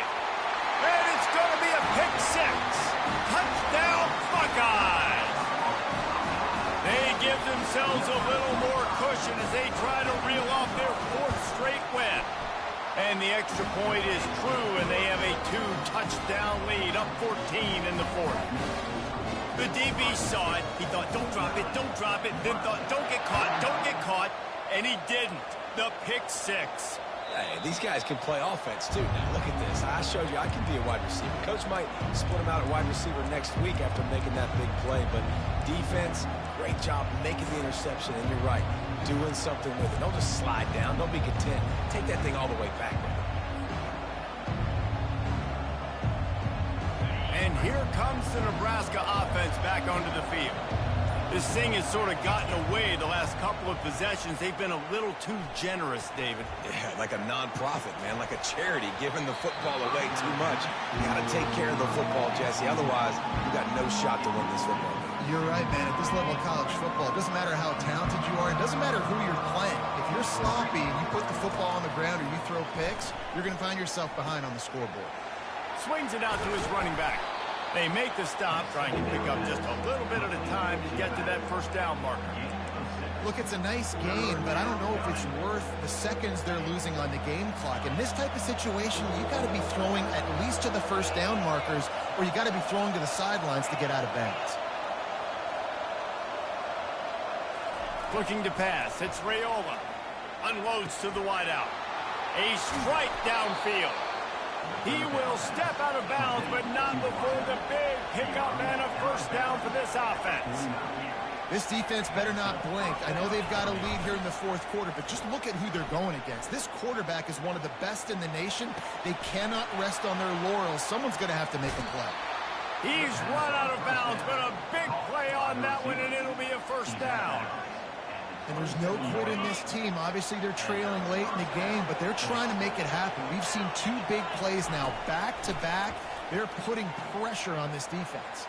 And it's going to be a pick six. Touchdown, Buckeyes! They give themselves a little more cushion as they try to reel off their fourth straight win. And the extra point is true, and they have a 2-touchdown lead, up 14 in the fourth. The DB saw it. He thought, don't drop it, then thought, don't get caught, and he didn't. The pick six. Hey, these guys can play offense, too. Now, look at this. I showed you I can be a wide receiver. Coach might split him out at wide receiver next week after making that big play. But defense, great job making the interception. And you're right, doing something with it. Don't just slide down. Don't be content. Take that thing all the way back. And here comes the Nebraska offense back onto the field. This thing has sort of gotten away the last couple of possessions. They've been a little too generous, David. Yeah, like a non-profit, man, like a charity giving the football away too much. You got to take care of the football, Jesse. Otherwise, you got no shot to win this football game. You're right, man. At this level of college football, it doesn't matter how talented you are. It doesn't matter who you're playing. If you're sloppy and you put the football on the ground or you throw picks, you're going to find yourself behind on the scoreboard. Swings it out to his running back. They make the stop, trying to pick up just a little bit at a time to get to that first down marker. Look, it's a nice gain, but I don't know if it's worth the seconds they're losing on the game clock. In this type of situation, you got to be throwing at least to the first down markers, or you got to be throwing to the sidelines to get out of bounds. Looking to pass, it's Raiola. Unloads to the wideout. A strike downfield. He will step out of bounds, but not before the big pickup and a first down for this offense. This defense better not blink. I know they've got a lead here in the fourth quarter, but just look at who they're going against. This quarterback is one of the best in the nation. They cannot rest on their laurels. Someone's going to have to make a play. He's run out of bounds, but a big play on that one, and it'll be a first down. And there's no quit in this team. Obviously, they're trailing late in the game, but they're trying to make it happen. We've seen two big plays now, back-to-back. They're putting pressure on this defense.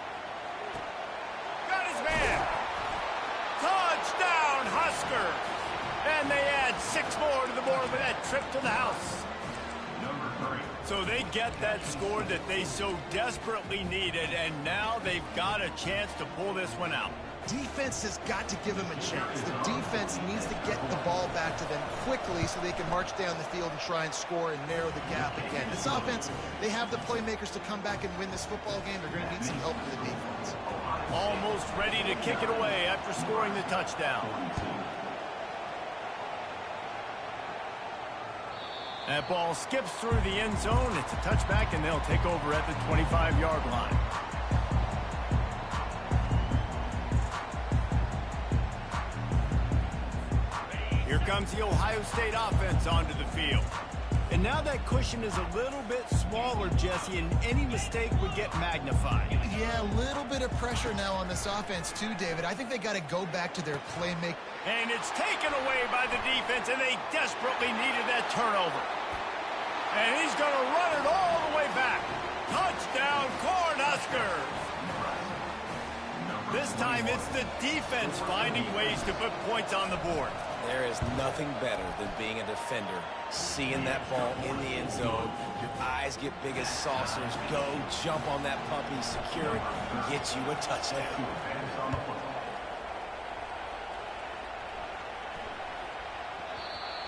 Got his man. Touchdown, Huskers. And they add 6 more to the board with that trip to the house. So they get that score that they so desperately needed, and now they've got a chance to pull this one out. Defense has got to give them a chance. The defense needs to get the ball back to them quickly so they can march down the field and try and score and narrow the gap again. This offense, they have the playmakers to come back and win this football game. They're going to need some help from the defense. Almost ready to kick it away after scoring the touchdown. That ball skips through the end zone. It's a touchback, and they'll take over at the 25-yard line. Here comes the Ohio State offense onto the field. And now that cushion is a little bit smaller, Jesse, and any mistake would get magnified. Yeah, a little bit of pressure now on this offense too, David. I think they got to go back to their playmaking. And it's taken away by the defense, and they desperately needed that turnover. And he's going to run it all the way back. Touchdown, Cornhuskers! This time it's the defense finding ways to put points on the board. There is nothing better than being a defender, seeing that ball in the end zone. Your eyes get big as saucers. Go, jump on that puppy, secure it, and get you a touchdown.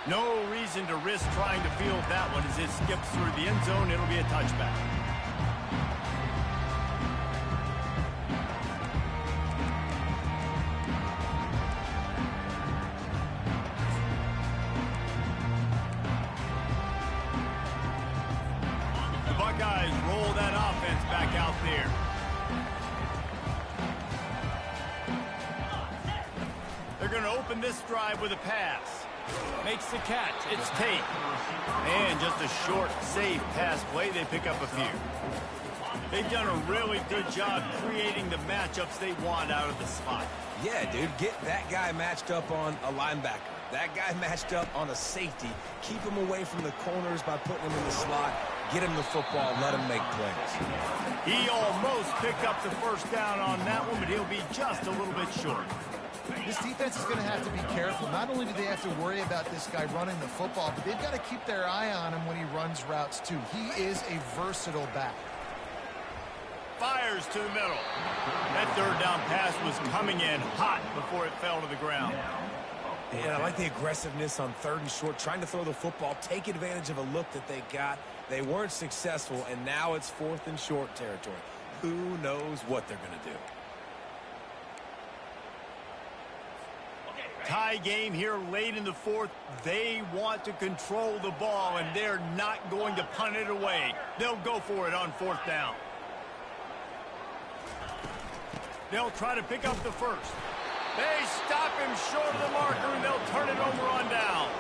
No reason to risk trying to field that one as it skips through the end zone. It'll be a touchback. The Buckeyes roll that offense back out there. They're going to open this drive with a pass. Makes the catch. It's Tate. And just a short, safe pass play. They pick up a few. They've done a really good job creating the matchups they want out of the slot. Yeah, dude, get that guy matched up on a linebacker. That guy matched up on a safety. Keep him away from the corners by putting him in the slot. Get him the football. Let him make plays. He almost picked up the first down on that one, but he'll be just a little bit short. This defense is going to have to be careful. Not only do they have to worry about this guy running the football, but they've got to keep their eye on him when he runs routes too. He is a versatile back. Fires to the middle. That third down pass was coming in hot before it fell to the ground. Yeah, I like the aggressiveness on 3rd and short, trying to throw the football, take advantage of a look that they got. They weren't successful, and now it's 4th and short territory. Who knows what they're going to do? Tie game here late in the 4th. They want to control the ball, and they're not going to punt it away. They'll go for it on 4th down. They'll try to pick up the first. They stop him short of the marker, and they'll turn it over on downs.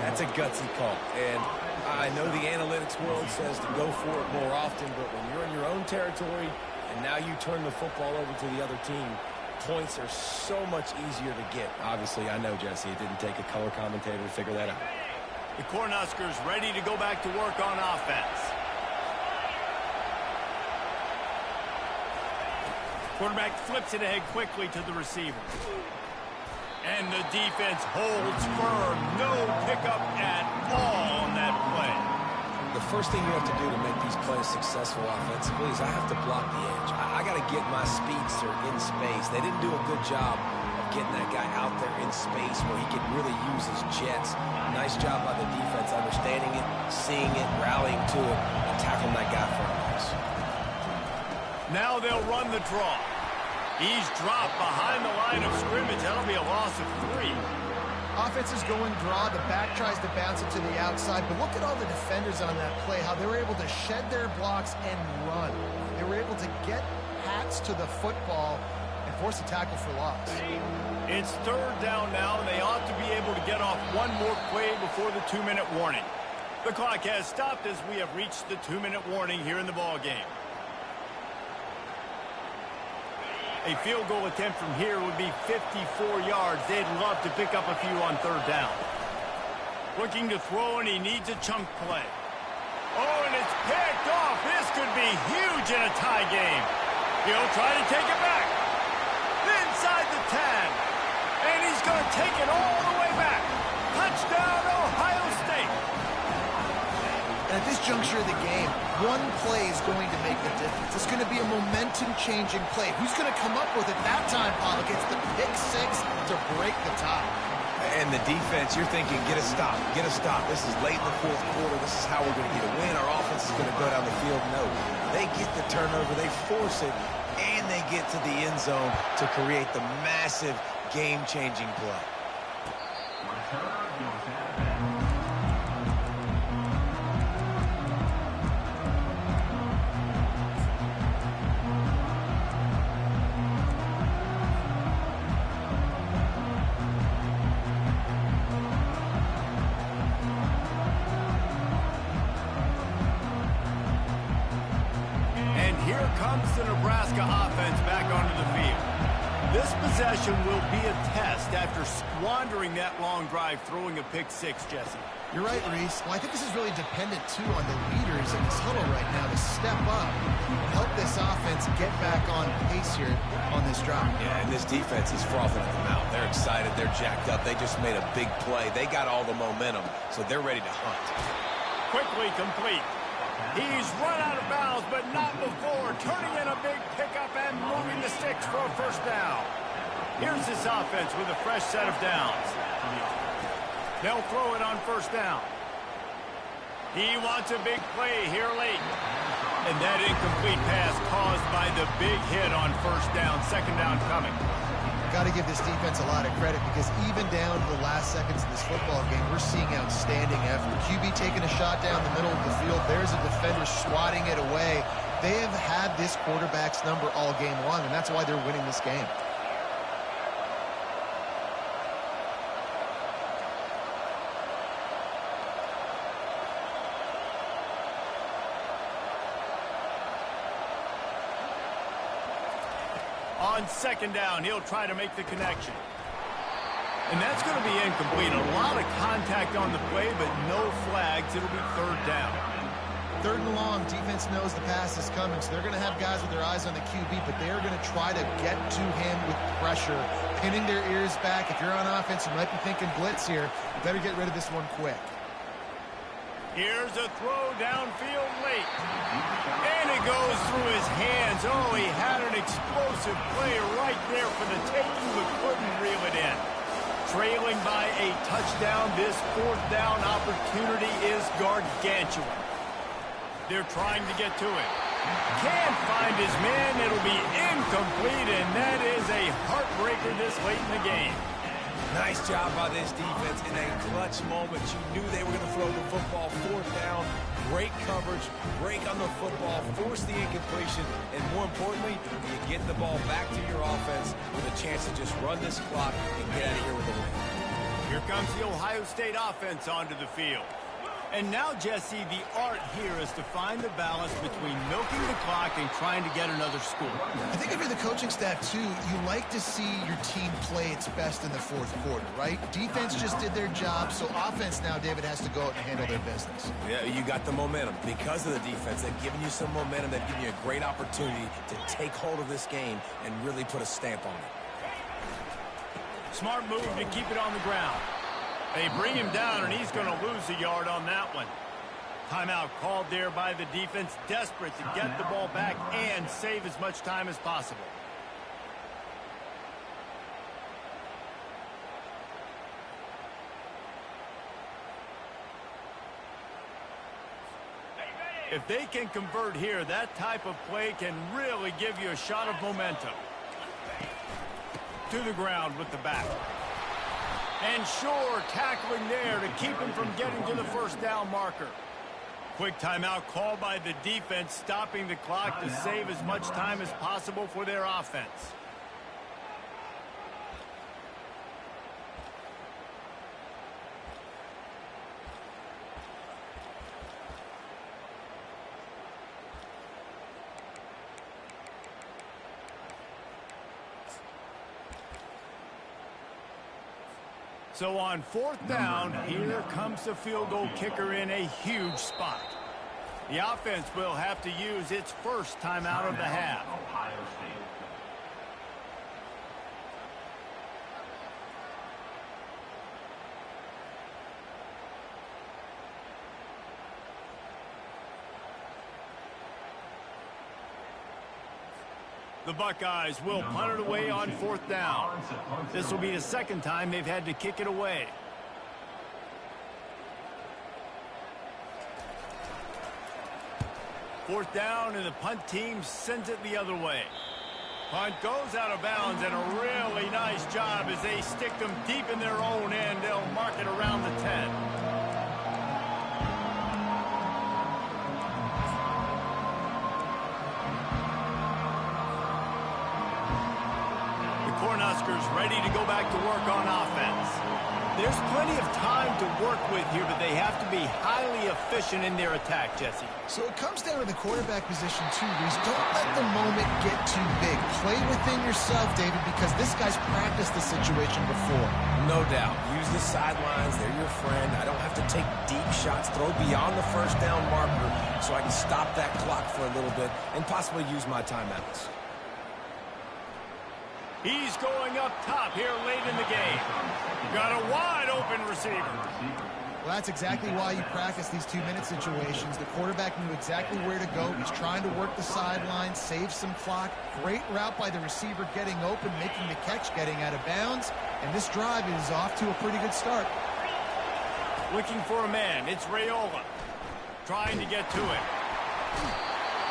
That's a gutsy call, and I know the analytics world says to go for it more often, but when you're in your own territory and now you turn the football over to the other team, points are so much easier to get. Obviously, I know, Jesse, it didn't take a color commentator to figure that out. The Cornhuskers ready to go back to work on offense. Quarterback flips it ahead quickly to the receiver. And the defense holds firm. No pickup at all on that play. The first thing you have to do to make these plays successful offensively is I have to block the edge. I got to get my speedster in space. They didn't do a good job of getting that guy out there in space where he could really use his jets. Nice job by the defense understanding it, seeing it, rallying to it, and tackling that guy for a loss. Now they'll run the draw. He's dropped behind the line of scrimmage. That'll be a loss of 3. offense is going draw. The back tries to bounce it to the outside, but look at all the defenders on that play, how they were able to shed their blocks and run. They were able to get hats to the football and force a tackle for loss. It's third down now, and they ought to be able to get off one more play before the 2-minute warning. The clock has stopped as we have reached the 2-minute warning here in the ball game. A field goal attempt from here would be 54 yards. They'd love to pick up a few on third down. Looking to throw, and he needs a chunk play. Oh, and it's picked off. This could be huge in a tie game. He'll try to take it back. Inside the 10. And he's going to take it all the way back. Touchdown, Ohio State. And at this juncture of the game, one play is going to make the difference. It's going to be a momentum-changing play. Who's going to come up with it that time, Pollock? It's the pick six to break the tie. And the defense, you're thinking, get a stop, get a stop. This is late in the fourth quarter. This is how we're going to get a win. Our offense is going to go down the field. No, they get the turnover, they force it, and they get to the end zone to create the massive game-changing play. Return goes out of bounds. Here comes the Nebraska offense back onto the field. This possession will be a test after squandering that long drive, throwing a pick six, Jesse. You're right, Reese. Well, I think this is really dependent, too, on the leaders in this huddle right now to step up and help this offense get back on pace here on this drive. Yeah, and this defense is frothing at the mouth. They're excited. They're jacked up. They just made a big play. They got all the momentum, so they're ready to hunt. Quickly complete. He's run out of bounds, but not before. Turning in a big pickup and moving the sticks for a first down. Here's this offense with a fresh set of downs. They'll throw it on first down. He wants a big play here late. And that incomplete pass caused by the big hit on first down. Second down coming. Got to give this defense a lot of credit because even down to the last seconds of this football game, we're seeing outstanding effort. QB taking a shot down the middle of the field. There's a defender swatting it away. They have had this quarterback's number all game long, and that's why they're winning this game. On second down, he'll try to make the connection. And that's going to be incomplete. A lot of contact on the play, but no flags. It'll be third down. Third and long, defense knows the pass is coming, so they're going to have guys with their eyes on the QB, but they're going to try to get to him with pressure, pinning their ears back. If you're on offense, you might be thinking blitz here. You better get rid of this one quick. Here's a throw downfield late. And it goes through his hands. Oh, he had an explosive play right there for the taking, but couldn't reel it in. Trailing by a touchdown, this fourth down opportunity is gargantuan. They're trying to get to it. Can't find his man. It'll be incomplete, and that is a heartbreaker this late in the game. Nice job by this defense in a clutch moment. You knew they were going to throw the football. Fourth down, great coverage, break on the football, force the incompletion, and more importantly, you get the ball back to your offense with a chance to just run this clock and get out of here with a win. Here comes the Ohio State offense onto the field. And now, Jesse, the art here is to find the balance between milking the clock and trying to get another score. I think if you're the coaching staff, too, you like to see your team play its best in the fourth quarter, right? Defense just did their job, so offense now, David, has to go out and handle their business. Yeah, you got the momentum. Because of the defense, they've given you some momentum. They've given you a great opportunity to take hold of this game and really put a stamp on it. Smart move to keep it on the ground. They bring him down, and he's going to lose a yard on that one. Timeout called there by the defense, desperate to get the ball back and save as much time as possible. If they can convert here, that type of play can really give you a shot of momentum. To the ground with the back. And sure, tackling there to keep him from getting to the first down marker. Quick timeout called by the defense, stopping the clock to save as much time as possible for their offense. So on fourth down, here comes the field goal kicker in a huge spot. The offense will have to use its first timeout of the half. Ohio State. The Buckeyes will punt it away on fourth down. This will be the second time they've had to kick it away. Fourth down, and the punt team sends it the other way. Punt goes out of bounds, and a really nice job as they stick them deep in their own end. They'll mark it around the 10. Cornhuskers ready to go back to work on offense. There's plenty of time to work with here, but they have to be highly efficient in their attack, Jesse. So it comes down to the quarterback position too, Reese. Don't let the moment get too big. Play within yourself, David, because this guy's practiced the situation before. No doubt. Use the sidelines. They're your friend. I don't have to take deep shots, throw beyond the first down marker so I can stop that clock for a little bit and possibly use my timeouts. He's going up top here late in the game. Got a wide open receiver. Well, that's exactly why you practice these 2-minute situations. The quarterback knew exactly where to go. He's trying to work the sidelines, save some clock. Great route by the receiver getting open, making the catch, getting out of bounds. And this drive is off to a pretty good start. Looking for a man. It's Raiola. Trying to get to it.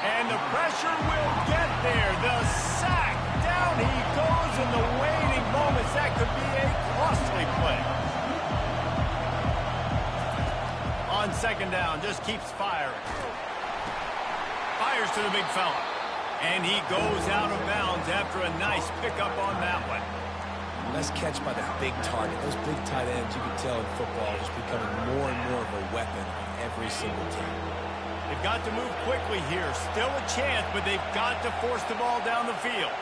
And the pressure will get there. The sack. Down he goes in the waning moments. That could be a costly play. On second down, just keeps firing. Fires to the big fella. And he goes out of bounds after a nice pickup on that one. Nice catch by the big target. Those big tight ends, you can tell in football, is becoming more and more of a weapon on every single team. They've got to move quickly here. Still a chance, but they've got to force the ball down the field.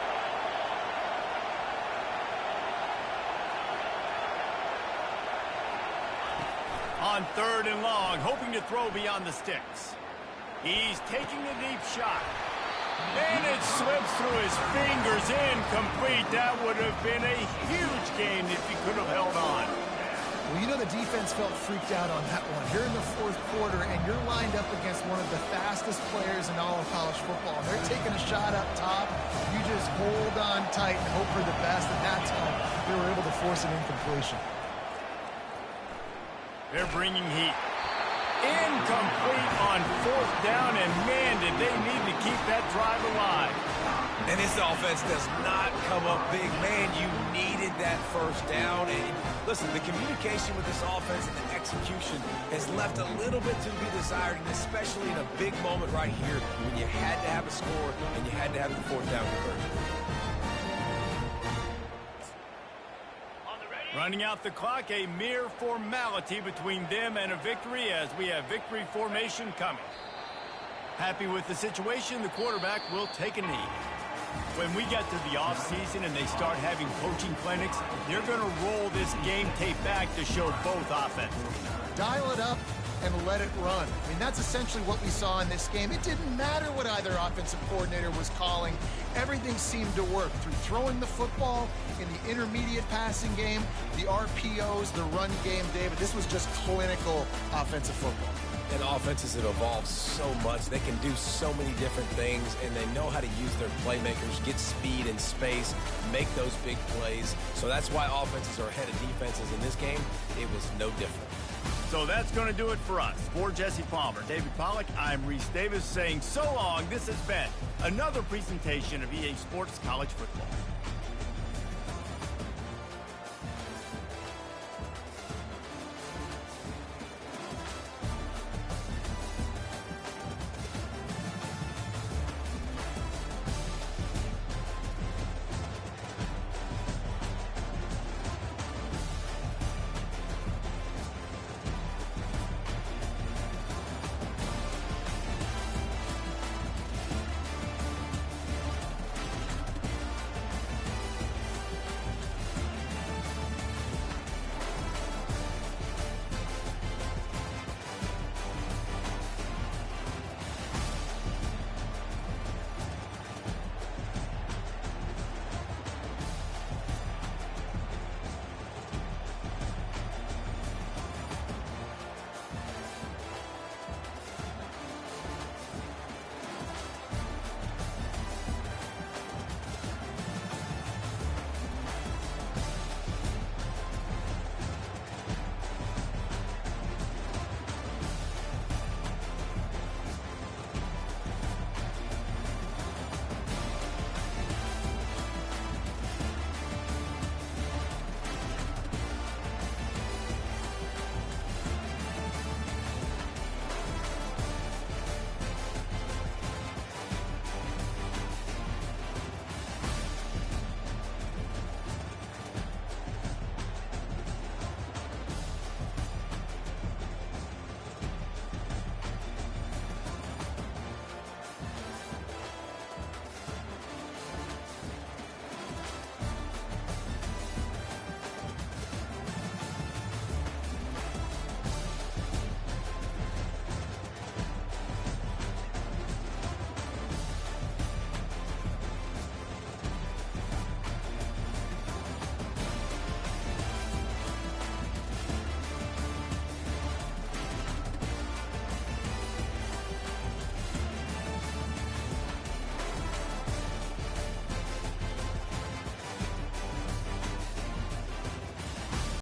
On third and long, hoping to throw beyond the sticks. He's taking a deep shot. And it slips through his fingers, incomplete. That would have been a huge game if he could have held on. Well, you know the defense felt freaked out on that one. You're in the fourth quarter, and you're lined up against one of the fastest players in all of college football. They're taking a shot up top. You just hold on tight and hope for the best, and that's how they were able to force an incompletion. They're bringing heat. Incomplete on fourth down, and man, did they need to keep that drive alive. And this offense does not come up big. Man, you needed that first down. And listen, the communication with this offense and the execution has left a little bit to be desired, and especially in a big moment right here when you had to have a score and you had to have the fourth down conversion. Running out the clock, a mere formality between them and a victory as we have victory formation coming. Happy with the situation, the quarterback will take a knee. When we get to the offseason and they start having coaching clinics, they're going to roll this game tape back to show both offenses. Dial it up and let it run. I mean, that's essentially what we saw in this game. It didn't matter what either offensive coordinator was calling. Everything seemed to work through throwing the football, in the intermediate passing game, the RPOs, the run game, David. This was just clinical offensive football. And offenses have evolved so much. They can do so many different things, and they know how to use their playmakers, get speed and space, make those big plays. So that's why offenses are ahead of defenses in this game. It was no different. So that's going to do it for us. For Jesse Palmer, David Pollack, I'm Reese Davis saying so long. This has been another presentation of EA Sports College Football.